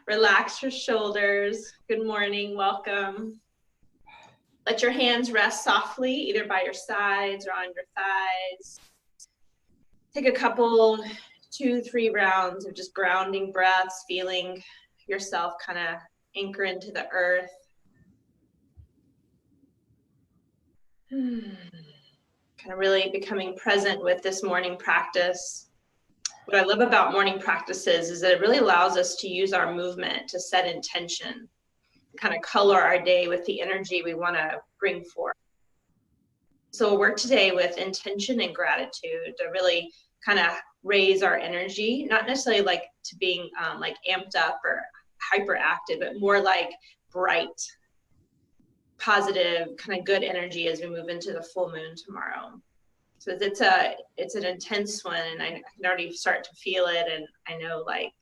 Relax your shoulders. Good morning, welcome. Let your hands rest softly, either by your sides or on your thighs. Take a couple, 2-3 rounds of just grounding breaths, feeling yourself kind of anchor into the earth. Kind of really becoming present with this morning practice. What I love about morning practices is that it really allows us to use our movement to set intention, kind of color our day with the energy we want to bring forth. So we'll work today with intention and gratitude to really kind of raise our energy, not necessarily like to being like amped up or hyperactive, but more like bright, positive, kind of good energy as we move into the full moon tomorrow. So it's an intense one, and I can already start to feel it. And I know like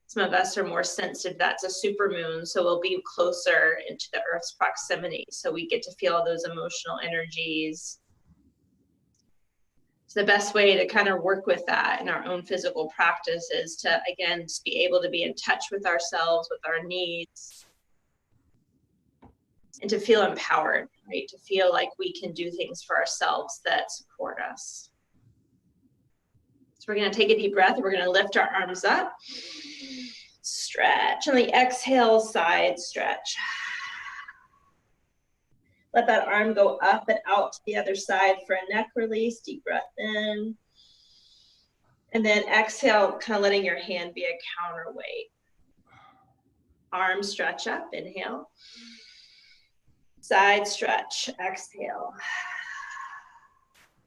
some of us are more sensitive. That's a super moon, so we'll be closer into the Earth's proximity. So we get to feel those emotional energies. So the best way to kind of work with that in our own physical practice is to, again, just be able to be in touch with ourselves, with our needs, and to feel empowered, right? To feel like we can do things for ourselves that support us. So we're going to take a deep breath. We're going to lift our arms up, stretch. On the exhale, side stretch. Let that arm go up and out to the other side for a neck release. Deep breath in. And then exhale, kind of letting your hand be a counterweight. Arms stretch up, inhale. Side stretch, exhale.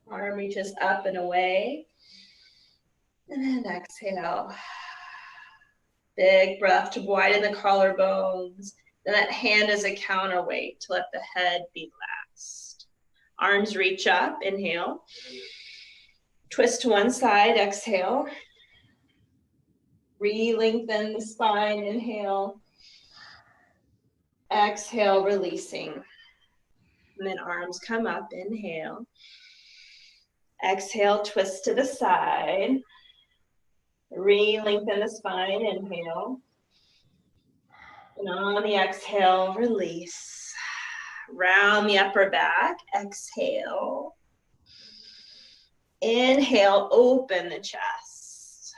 Arm reaches up and away. And then exhale. Big breath to widen the collarbones. Then that hand is a counterweight to let the head be last. Arms reach up, inhale. Twist to one side, exhale. Re-lengthen the spine, inhale. Exhale, releasing. And then arms come up, inhale. Exhale, twist to the side. Re-lengthen the spine, inhale. And on the exhale, release. Round the upper back, exhale. Inhale, open the chest.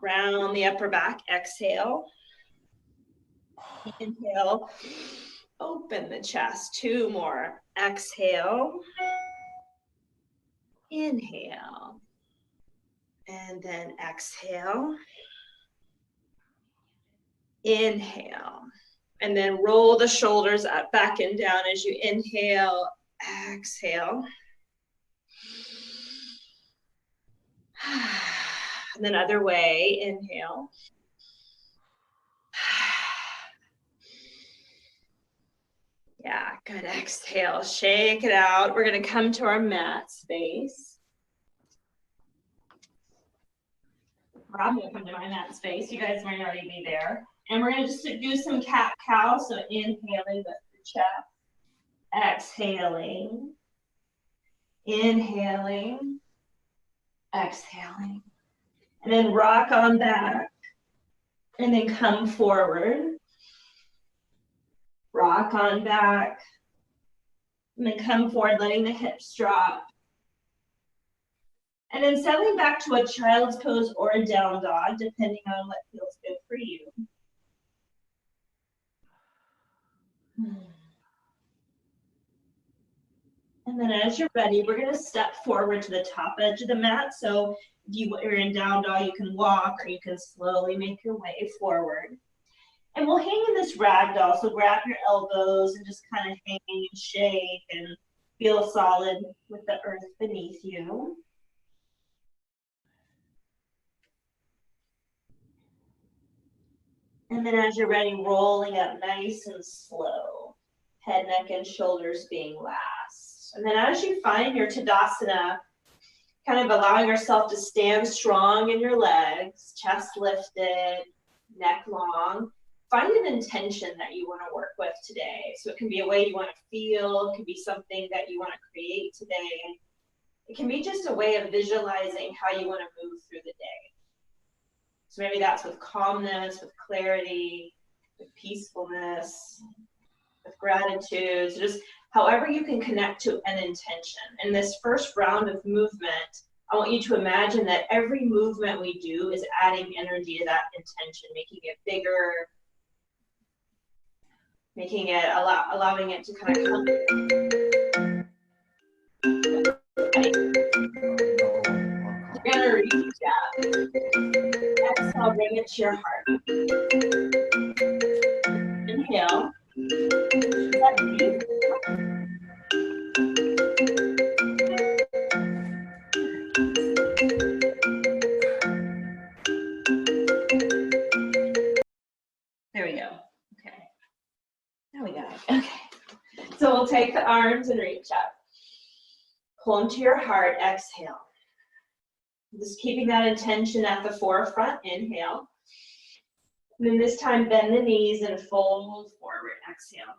Round the upper back, exhale. Inhale, open the chest. 2 more. Exhale. Inhale. And then exhale. Inhale. And then roll the shoulders up, back and down as you inhale, exhale. And then other way, inhale. Yeah, good. Exhale, shake it out. We're going to come to our mat space. I'm going to come to my mat space. You guys might already be there. And we're going to just do some cat-cow. So inhaling, lift the chest. Exhaling. Inhaling. Exhaling. And then rock on back. And then come forward. Rock on back. And then come forward, letting the hips drop. And then settling back to a child's pose or a down dog, depending on what feels good for you. And then as you're ready, we're going to step forward to the top edge of the mat. So if you're in down dog, you can walk or you can slowly make your way forward. And we'll hang in this ragdoll. So grab your elbows and just kind of hang and shake and feel solid with the earth beneath you. And then as you're ready, rolling up nice and slow. Head, neck, and shoulders being last. And then as you find your Tadasana, kind of allowing yourself to stand strong in your legs, chest lifted, neck long. Find an intention that you want to work with today. So it can be a way you want to feel. It can be something that you want to create today. It can be just a way of visualizing how you want to move through the day. So maybe that's with calmness, with clarity, with peacefulness, with gratitude. So just however you can connect to an intention. In this first round of movement, I want you to imagine that every movement we do is adding energy to that intention, making it bigger, making it, allowing it to kind of come. You're gonna reach out. Exhale, bring it to your heart. Inhale. There we go. Okay. Now we got it. Okay. So we'll take the arms and reach up. Pull them to your heart. Exhale. Just keeping that intention at the forefront. Inhale. And then this time, bend the knees and fold forward. Exhale.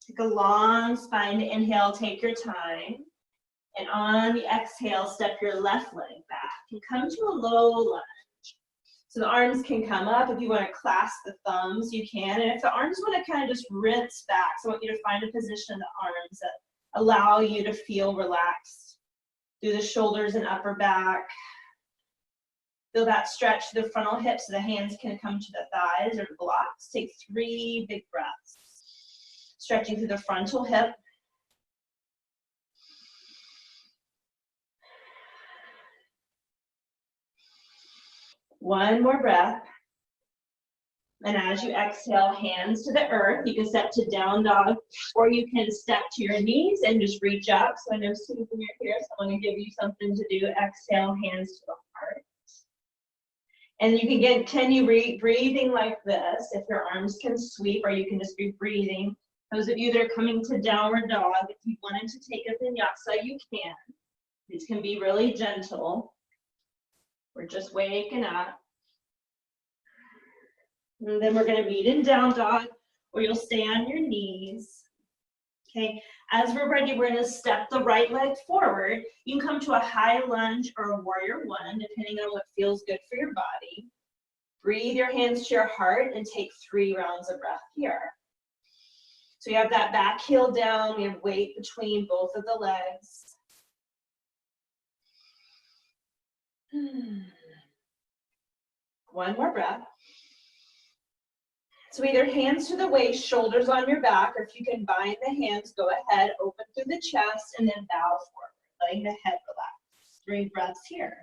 Take a long spine to inhale. Take your time. And on the exhale, step your left leg back and come to a low lunge. So the arms can come up. If you want to clasp the thumbs, you can. And if the arms want to kind of just rinse back, so I want you to find a position in the arms that allow you to feel relaxed through the shoulders and upper back. Feel that stretch to the frontal hips so the hands can come to the thighs or the blocks. Take 3 big breaths. Stretching through the frontal hip. One more breath. And as you exhale, hands to the earth. You can step to down dog, or you can step to your knees and just reach up. So I know Susan, you're here, so I'm going to give you something to do. Exhale, hands to the heart. And you can continue breathing like this. If your arms can sweep, or you can just be breathing. Those of you that are coming to downward dog, if you wanted to take a vinyasa, you can. These can be really gentle. We're just waking up. And then we're going to meet in down dog, where you'll stay on your knees. Okay, as we're ready, we're going to step the right leg forward. You can come to a high lunge or a warrior one, depending on what feels good for your body. Breathe your hands to your heart and take 3 rounds of breath here. So you have that back heel down. We have weight between both of the legs. One more breath. So either hands to the waist, shoulders on your back, or if you can bind the hands, go ahead, open through the chest, and then bow forward, letting the head relax. 3 breaths here.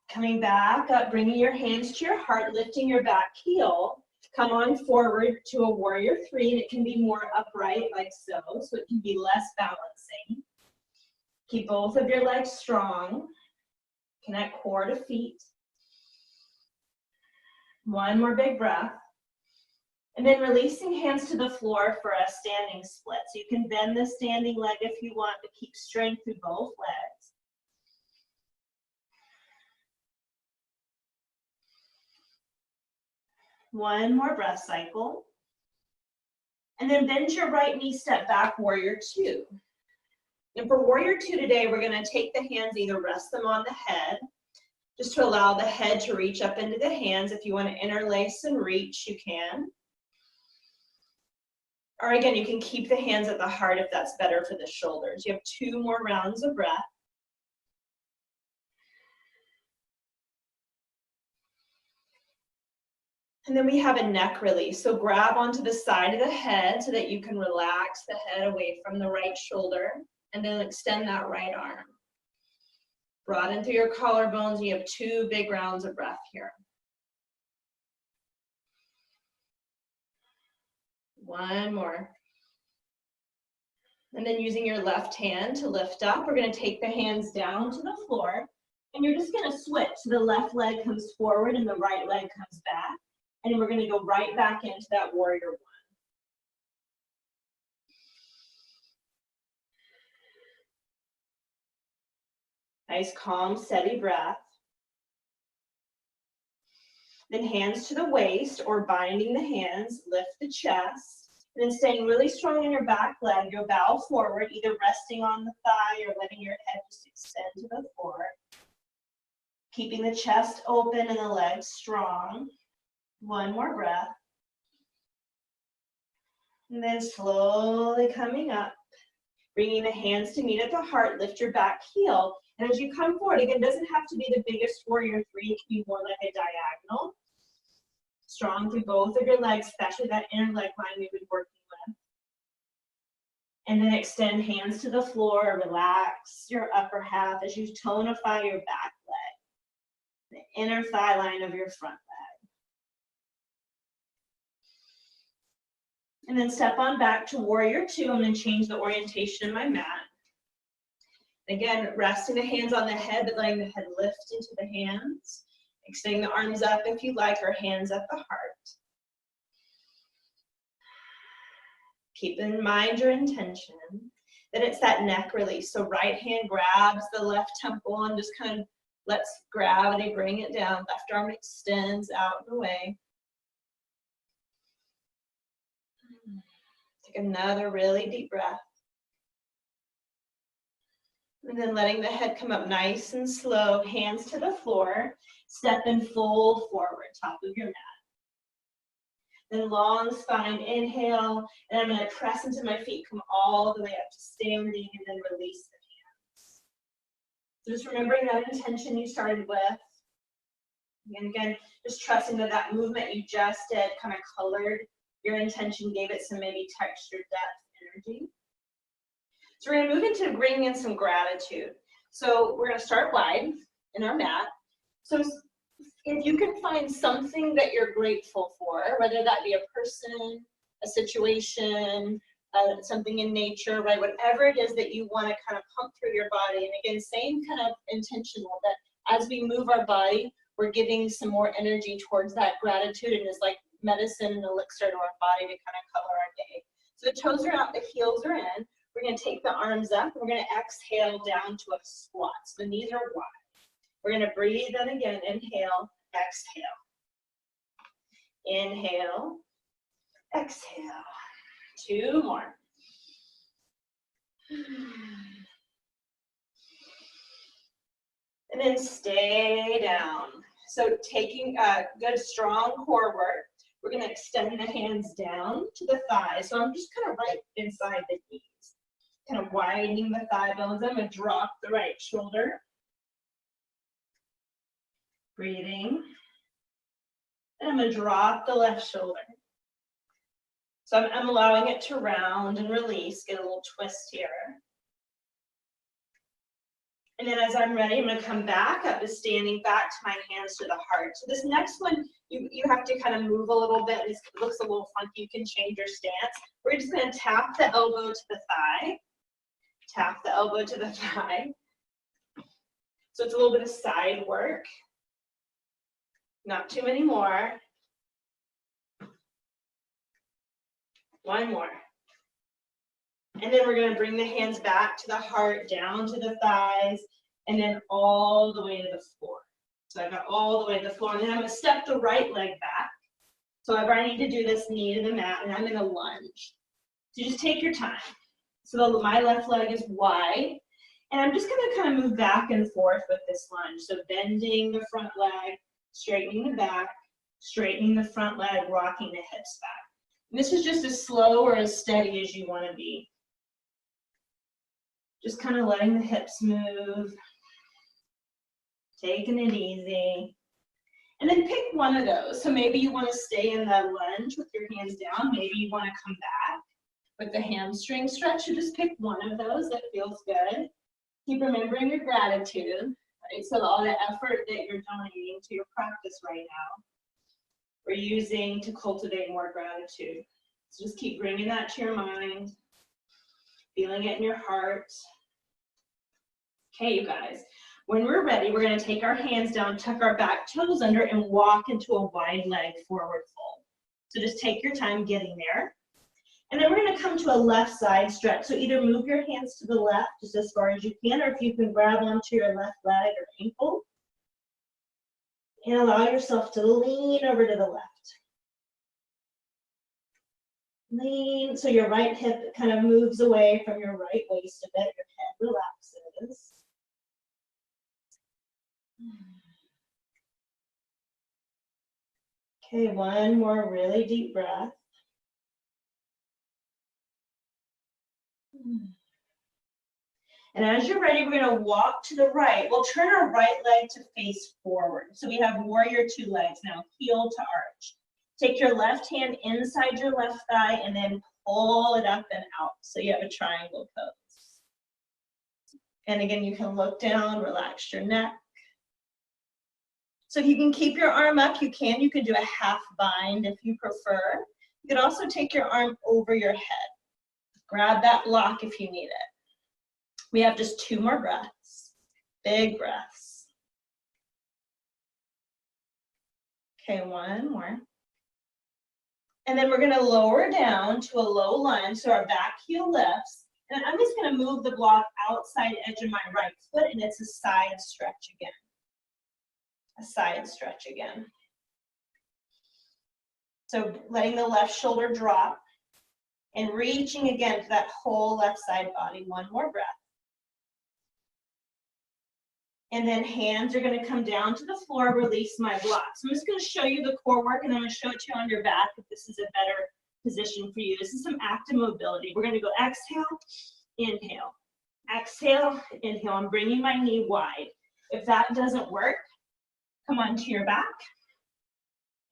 Coming back up, bringing your hands to your heart, lifting your back heel. Come on forward to a warrior 3, and it can be more upright like so it can be less balancing. Keep both of your legs strong. Connect core to feet. One more big breath. And then releasing hands to the floor for a standing split. So you can bend the standing leg if you want, but keep strength through both legs. One more breath cycle. And then bend your right knee, step back, warrior 2. And for warrior 2 today, we're going to take the hands, either rest them on the head, just to allow the head to reach up into the hands. If you want to interlace and reach, you can. Or again, you can keep the hands at the heart if that's better for the shoulders. You have 2 more rounds of breath. And then we have a neck release. So grab onto the side of the head so that you can relax the head away from the right shoulder, and then extend that right arm. Broaden through your collarbones, and you have 2 big rounds of breath here. One more. And then using your left hand to lift up, we're going to take the hands down to the floor, and you're just going to switch. So the left leg comes forward and the right leg comes back. And then we're going to go right back into that warrior 1. Nice, calm, steady breath. Then hands to the waist or binding the hands, lift the chest. And then staying really strong in your back leg, you'll bow forward, either resting on the thigh or letting your head just extend to the floor. Keeping the chest open and the legs strong. One more breath. And then slowly coming up, bringing the hands to meet at the heart, lift your back heel. And as you come forward, again, it doesn't have to be the biggest warrior three, it can be more like a diagonal. Strong through both of your legs, especially that inner leg line we've been working with. And then extend hands to the floor, relax your upper half as you tonify your back leg, the inner thigh line of your front leg. And then step on back to warrior two. I'm going to change the orientation of my mat. Again, resting the hands on the head, but letting the head lift into the hands. Extending the arms up if you like, or hands at the heart. Keep in mind your intention. Then it's that neck release. So right hand grabs the left temple and just kind of lets gravity bring it down. Left arm extends out and away. Take another really deep breath. And then letting the head come up nice and slow, hands to the floor. Step and fold forward, top of your mat. Then long spine, inhale, and I'm going to press into my feet, come all the way up to standing, and then release the hands. So just remembering that intention you started with. And again, just trusting that that movement you just did kind of colored your intention, gave it some maybe texture, depth, energy. So we're going to move into bringing in some gratitude. So we're going to start wide in our mat. So if you can find something that you're grateful for, whether that be a person, a situation, something in nature, right? Whatever it is that you want to kind of pump through your body. And again, same kind of intentional that as we move our body, we're giving some more energy towards that gratitude, and it's like medicine and elixir to our body to kind of color our day. So the toes are out, the heels are in. We're going to take the arms up, and we're going to exhale down to a squat. So the knees are wide. We're going to breathe in again. Inhale, exhale. Inhale, exhale. Two more. And then stay down. So taking good strong core work, we're going to extend the hands down to the thighs. So I'm just kind of right inside the knees. Kind of widening the thigh bones. I'm going to drop the right shoulder. Breathing. And I'm going to drop the left shoulder. So I'm allowing it to round and release, get a little twist here. And then as I'm ready, I'm going to come back up to standing back to my hands to the heart. So this next one, you have to kind of move a little bit. It looks a little funky. You can change your stance. We're just going to tap the elbow to the thigh. Tap the elbow to the thigh. So it's a little bit of side work. Not too many more. One more. And then we're going to bring the hands back to the heart, down to the thighs, and then all the way to the floor. So I've got all the way to the floor. And then I'm going to step the right leg back. So I need to do this knee to the mat, and I'm going to lunge. So just take your time. So my left leg is wide. And I'm just going to kind of move back and forth with this lunge. So bending the front leg, straightening the back, straightening the front leg, rocking the hips back. And this is just as slow or as steady as you want to be. Just kind of letting the hips move, taking it easy. And then pick one of those. So maybe you want to stay in the lunge with your hands down. Maybe you want to come back with the hamstring stretch. So just pick one of those that feels good. Keep remembering your gratitude. Right? So all the effort that you're donating to your practice right now, we're using to cultivate more gratitude. So just keep bringing that to your mind, feeling it in your heart. Okay, you guys, when we're ready, we're going to take our hands down, tuck our back toes under, and walk into a wide leg forward fold. So just take your time getting there. And then we're going to come to a left side stretch. So either move your hands to the left just as far as you can, or if you can grab onto your left leg or ankle. And allow yourself to lean over to the left. Lean, so your right hip kind of moves away from your right waist a bit. Your head relaxes. Okay, one more really deep breath. And as you're ready, we're going to walk to the right. We'll turn our right leg to face forward. So we have warrior two legs now, heel to arch. Take your left hand inside your left thigh and then pull it up and out. So you have a triangle pose. And again, you can look down, relax your neck. So if you can keep your arm up, you can. You can do a half bind if you prefer. You can also take your arm over your head. Grab that block if you need it. We have just 2 more breaths. Big breaths. Okay, one more. And then we're going to lower down to a low lunge so our back heel lifts. And I'm just going to move the block outside edge of my right foot, and it's a side stretch again. A side stretch again. So letting the left shoulder drop and reaching again to that whole left side body. One more breath. And then hands are going to come down to the floor, release my block. So I'm just going to show you the core work, and then I'm going to show it to you on your back if this is a better position for you. This is some active mobility. We're going to go exhale, inhale. Exhale, inhale. I'm bringing my knee wide. If that doesn't work, come onto your back.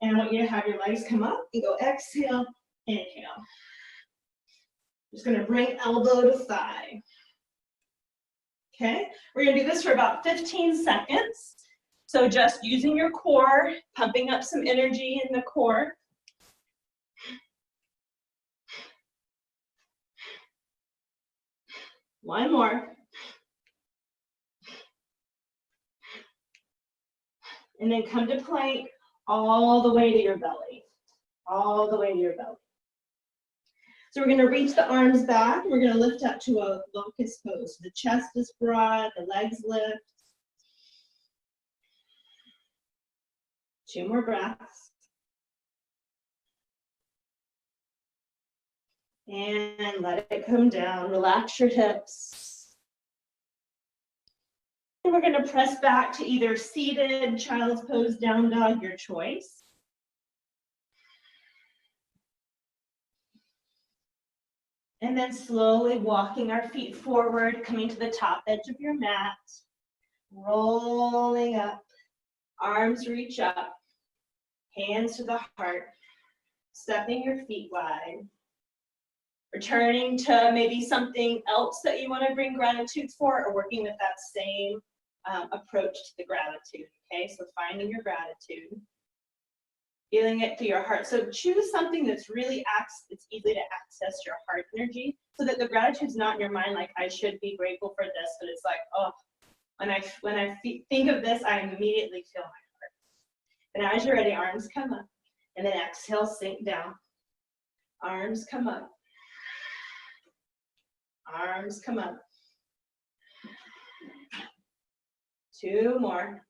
And I want you to have your legs come up and go exhale, inhale. Just going to bring elbow to thigh. Okay, we're going to do this for about 15 seconds. So just using your core, pumping up some energy in the core. One more. And then come to plank all the way to your belly. All the way to your belly. So we're going to reach the arms back. We're going to lift up to a locust pose. The chest is broad, the legs lift. 2 more breaths. And let it come down. Relax your hips. And we're going to press back to either seated, child's pose, down dog, your choice. And then slowly walking our feet forward, coming to the top edge of your mat, rolling up, arms reach up, hands to the heart, stepping your feet wide, returning to maybe something else that you want to bring gratitude for, or working with that same approach to the gratitude, okay? So finding your gratitude, feeling it through your heart. So choose something that's really it's easy to access your heart energy, so that the gratitude's not in your mind like, I should be grateful for this, but it's like, oh, when I think of this, I immediately feel my heart. And as you're ready, arms come up, and then exhale, sink down. Arms come up. Arms come up. 2 more.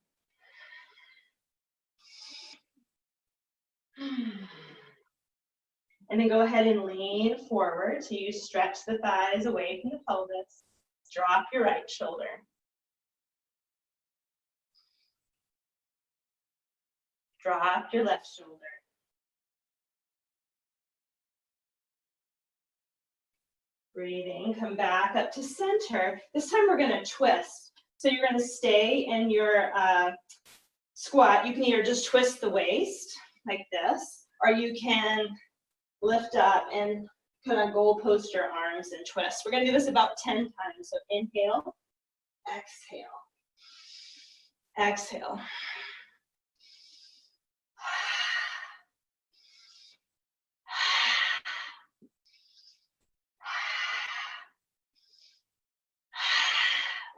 And then go ahead and lean forward. So you stretch the thighs away from the pelvis. Drop your right shoulder. Drop your left shoulder. Breathing, come back up to center. This time we're going to twist. So you're going to stay in your squat. You can either just twist the waist like this, or you can lift up and kind of goal post your arms and twist. We're going to do this about 10 times. So inhale, exhale, exhale.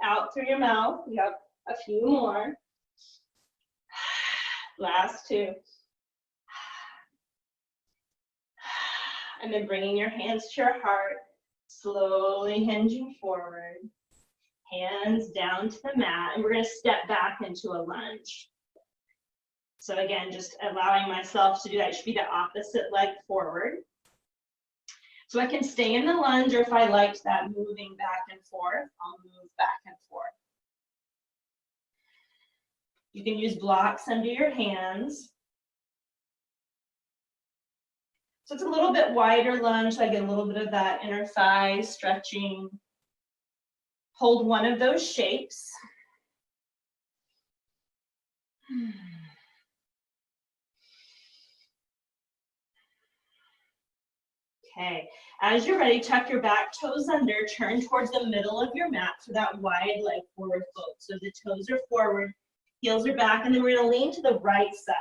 Out through your mouth. Yep, a few more. Last 2. And then bringing your hands to your heart, slowly hinging forward. Hands down to the mat, and we're going to step back into a lunge. So again, just allowing myself to do that. It should be the opposite leg forward. So I can stay in the lunge, or if I liked that moving back and forth, I'll move back and forth. You can use blocks under your hands. So it's a little bit wider lunge, so I get a little bit of that inner thigh stretching. Hold one of those shapes. Okay, as you're ready, tuck your back toes under, turn towards the middle of your mat for that wide leg forward fold. So the toes are forward, heels are back, and then we're gonna lean to the right side.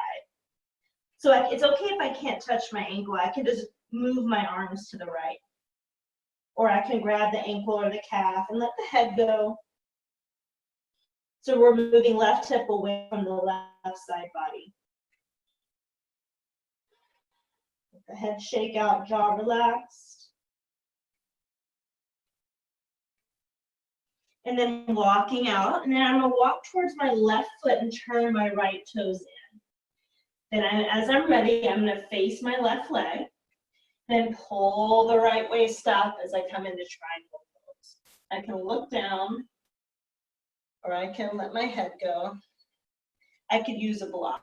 So it's okay if I can't touch my ankle, I can just move my arms to the right. Or I can grab the ankle or the calf and let the head go. So we're moving left hip away from the left side body. Let the head shake out, jaw relaxed. And then walking out, and then I'm gonna walk towards my left foot and turn my right toes in. Then as I'm ready, I'm gonna face my left leg, then pull the right waist up as I come into triangle pose. I can look down, or I can let my head go. I could use a block.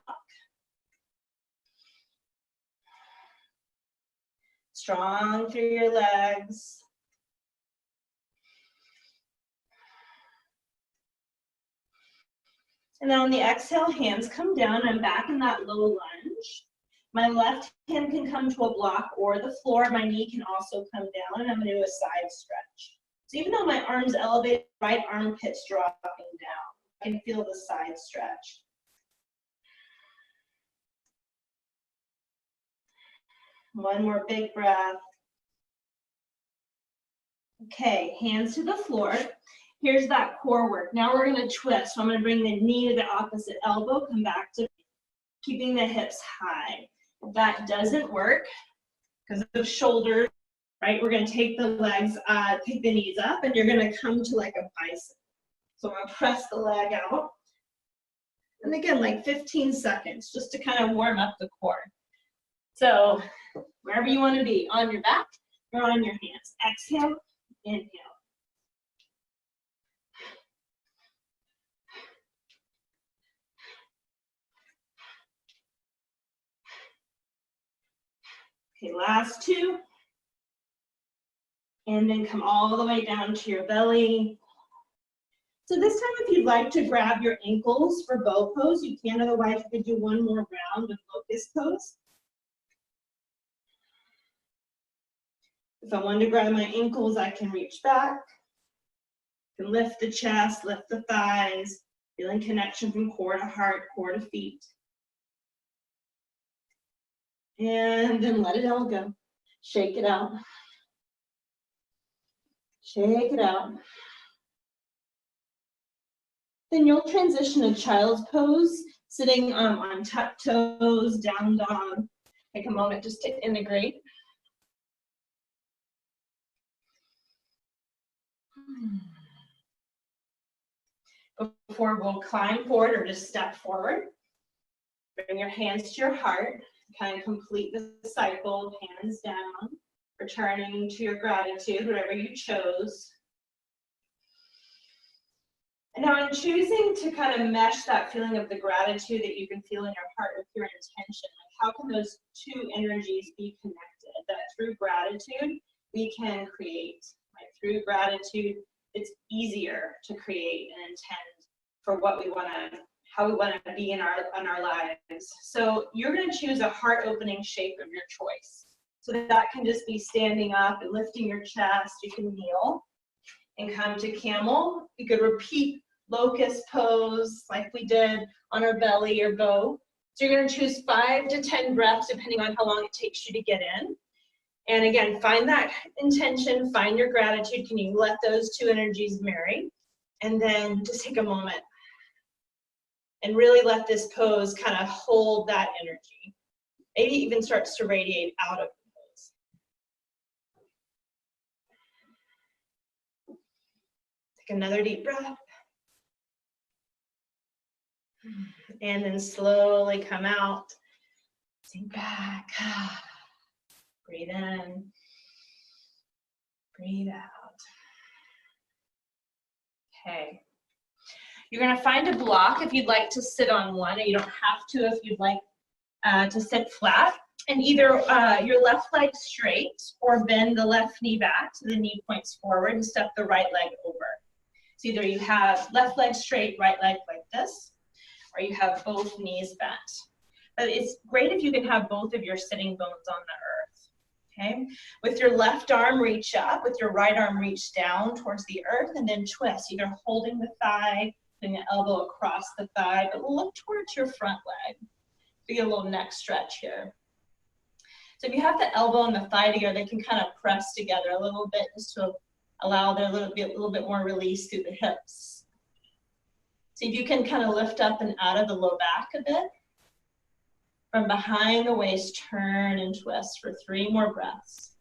Strong through your legs. And then on the exhale, hands come down. I'm back in that low lunge. My left hand can come to a block or the floor. My knee can also come down, and I'm gonna do a side stretch. So even though my arm's elevated, right armpit's dropping down. I can feel the side stretch. One more big breath. Okay, hands to the floor. Here's that core work. Now we're gonna twist. So I'm gonna bring the knee to the opposite elbow, come back to keeping the hips high. If that doesn't work, because of shoulders, right, we're gonna take the legs, take the knees up, and you're gonna come to like a bicep. So I'm gonna press the leg out. And again, like 15 seconds, just to kind of warm up the core. So wherever you wanna be, on your back or on your hands. Exhale, inhale. Okay, last two. And then come all the way down to your belly. So this time, if you'd like to grab your ankles for bow pose, you can. Otherwise, you could do one more round with locust pose. If I wanted to grab my ankles, I can reach back. I can lift the chest, lift the thighs, feeling connection from core to heart, core to feet. And then let it all go. Shake it out. Shake it out. Then you'll transition to child's pose, sitting on tucked toes, down dog. Take a moment just to integrate. Before we'll climb forward or just step forward. Bring your hands to your heart. Kind of complete the cycle, hands down. Returning to your gratitude, whatever you chose. And now I'm choosing to kind of mesh that feeling of the gratitude that you can feel in your heart with your intention. Like, how can those two energies be connected? That through gratitude, we can create. Right? Through gratitude, it's easier to create and intend for what we want to, how we want to be in our lives. So you're going to choose a heart-opening shape of your choice. So that can just be standing up and lifting your chest. You can kneel and come to camel. You could repeat locust pose like we did on our belly or bow. So you're going to choose 5 to 10 breaths depending on how long it takes you to get in. And again, find that intention, find your gratitude. Can you let those two energies marry? And then just take a moment and really let this pose kind of hold that energy. Maybe even starts to radiate out of the pose. Take another deep breath. And then slowly come out. Sink back. Breathe in. Breathe out. Okay. You're going to find a block if you'd like to sit on one. You don't have to if you'd like to sit flat. And either your left leg straight or bend the left knee back so the knee points forward and step the right leg over. So either you have left leg straight, right leg like this, or you have both knees bent. But it's great if you can have both of your sitting bones on the earth. Okay? With your left arm, reach up. With your right arm, reach down towards the earth and then twist, either holding the thigh, putting the elbow across the thigh, but look towards your front leg. So you get a little neck stretch here. So if you have the elbow and the thigh together, they can kind of press together a little bit just to allow there a little bit more release through the hips. So if you can kind of lift up and out of the low back a bit. From behind the waist, turn and twist for 3 more breaths.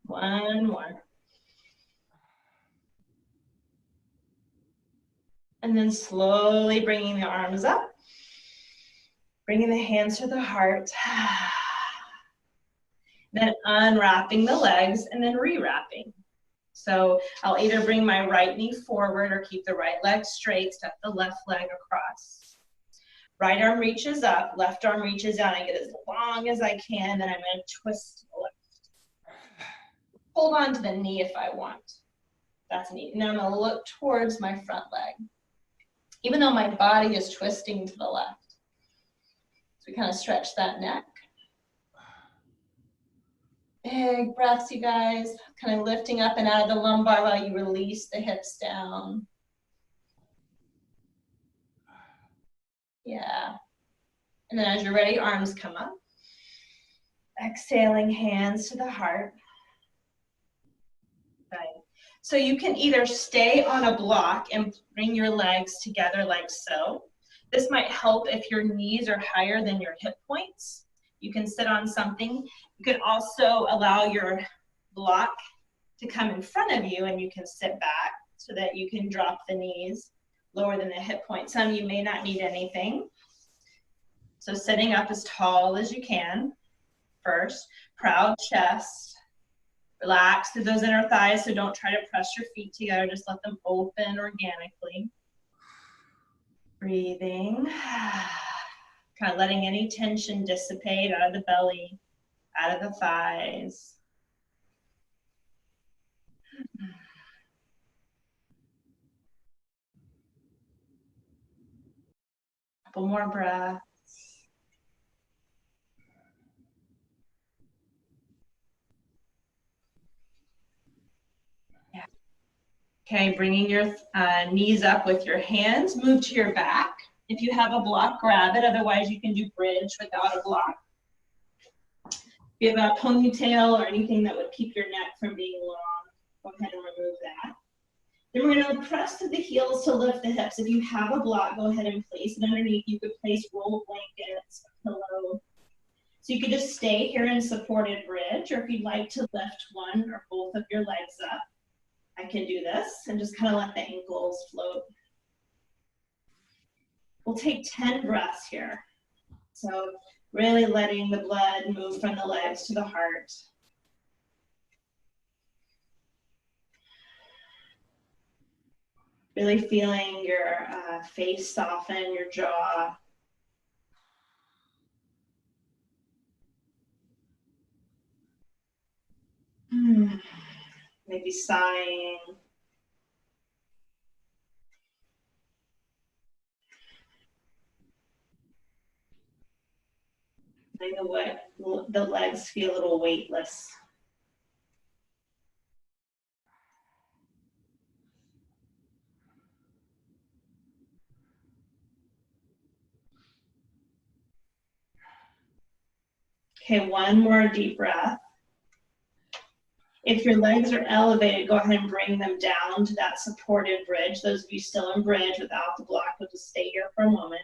One more. And then slowly bringing the arms up. Bringing the hands to the heart. Then unwrapping the legs and then rewrapping. So I'll either bring my right knee forward or keep the right leg straight, step the left leg across. Right arm reaches up, left arm reaches down. I get as long as I can, then I'm going to twist to the left. Hold on to the knee if I want. That's neat. And then I'm going to look towards my front leg, even though my body is twisting to the left. So we kind of stretch that neck. Big breaths, you guys. Kind of lifting up and out of the lumbar while you release the hips down. Yeah. And then as you're ready, arms come up. Exhaling, hands to the heart. Right. So you can either stay on a block and bring your legs together like so. This might help if your knees are higher than your hip points. You can sit on something. You can also allow your block to come in front of you and you can sit back so that you can drop the knees lower than the hip point. Some of you may not need anything. So sitting up as tall as you can first. Proud chest. Relax through those inner thighs, so don't try to press your feet together. Just let them open organically. Breathing. Kind of letting any tension dissipate out of the belly, out of the thighs. Couple more breaths. Yeah. Okay, bringing your knees up with your hands. Move to your back. If you have a block, grab it. Otherwise, you can do bridge without a block. If you have a ponytail or anything that would keep your neck from being long, go ahead and remove that. Then we're going to press to the heels to lift the hips. If you have a block, go ahead and place it underneath. You could place roll blankets, a pillow. So you could just stay here in supported bridge, or if you'd like to lift one or both of your legs up, I can do this and just kind of let the ankles float. We'll take 10 breaths here. So really letting the blood move from the legs to the heart. Really feeling your face soften, your jaw. Maybe sighing. The legs feel a little weightless. Okay, one more deep breath. If your legs are elevated, go ahead and bring them down to that supported bridge. Those of you still in bridge without the block, will just stay here for a moment.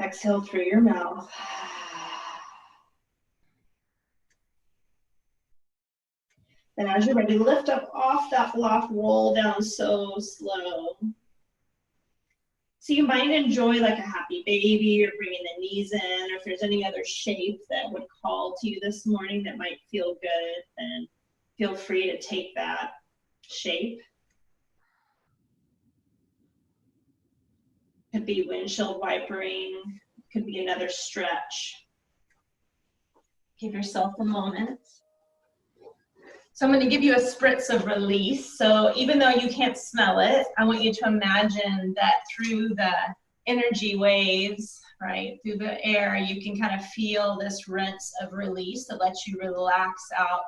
Exhale through your mouth. Then as you're ready, lift up off that block, roll down so slow. So you might enjoy like a happy baby or bringing the knees in, or if there's any other shape that would call to you this morning that might feel good, then feel free to take that shape. Could be windshield wipering, could be another stretch. Give yourself a moment. So I'm going to give you a spritz of release. So even though you can't smell it, I want you to imagine that through the energy waves, right, through the air, you can kind of feel this rinse of release that lets you relax out,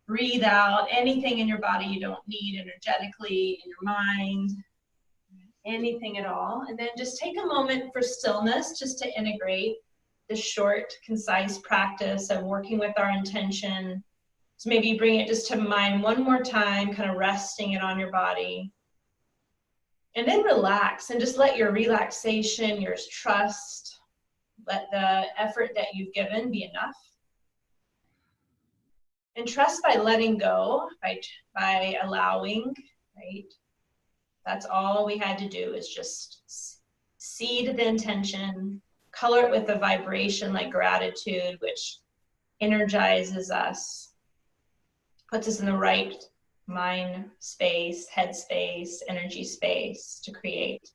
breathe out anything in your body you don't need energetically, in your mind, anything at all. And then just take a moment for stillness, just to integrate the short, concise practice of working with our intention. So maybe bring it just to mind one more time, kind of resting it on your body. And then relax and just let your relaxation, your trust, let the effort that you've given be enough. And trust by letting go, by allowing, right? That's all we had to do, is just seed the intention, color it with a vibration like gratitude, which energizes us, puts us in the right mind space, head space, energy space to create.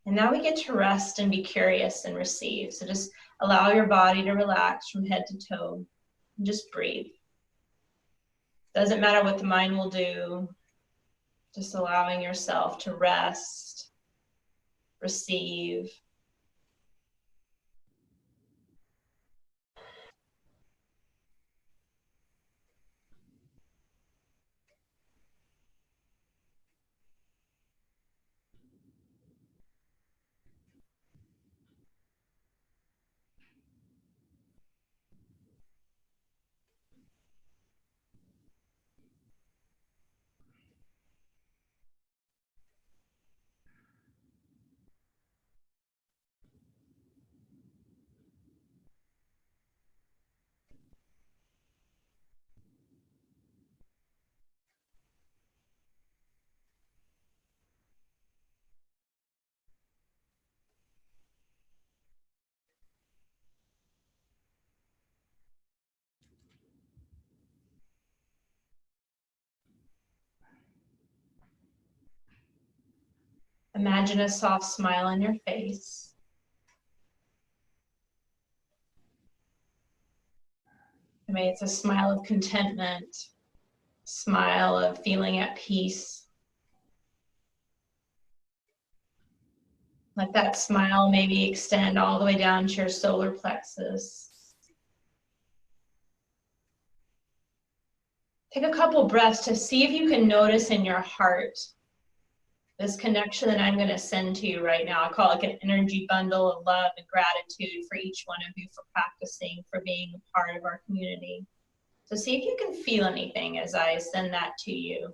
And now we get to rest and be curious and receive. So just allow your body to relax from head to toe and just breathe. Doesn't matter what the mind will do, just allowing yourself to rest, receive. Imagine a soft smile on your face. Maybe it's a smile of contentment, smile of feeling at peace. Let that smile maybe extend all the way down to your solar plexus. Take a couple breaths to see if you can notice in your heart this connection that I'm going to send to you right now. I call it like an energy bundle of love and gratitude for each one of you for practicing, for being a part of our community. So see if you can feel anything as I send that to you.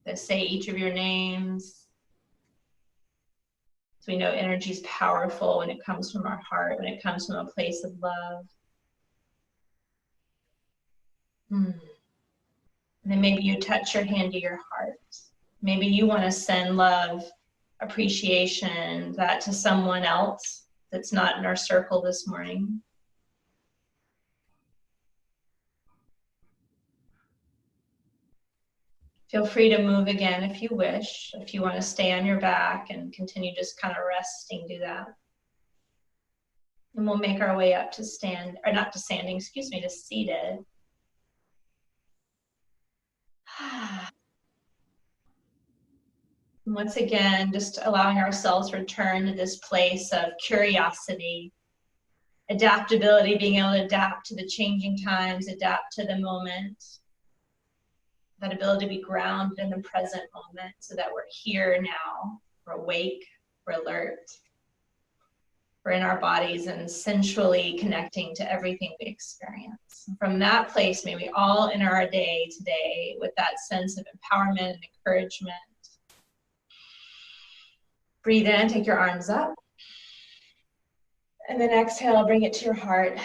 Let's say each of your names. So we know energy is powerful when it comes from our heart, when it comes from a place of love. And then maybe you touch your hand to your heart. Maybe you want to send love, appreciation, that to someone else that's not in our circle this morning. Feel free to move again if you wish. If you want to stay on your back and continue just kind of resting, do that. And we'll make our way up to stand, or not to standing, excuse me, to seated. And once again, just allowing ourselves to return to this place of curiosity, adaptability, being able to adapt to the changing times, adapt to the moment. That ability to be grounded in the present moment so that we're here now, we're awake, we're alert, we're in our bodies and sensually connecting to everything we experience. From that place, may we all enter our day today with that sense of empowerment and encouragement. Breathe in, take your arms up. And then exhale, bring it to your heart.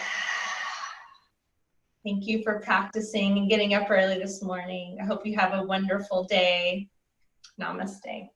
Thank you for practicing and getting up early this morning. I hope you have a wonderful day. Namaste.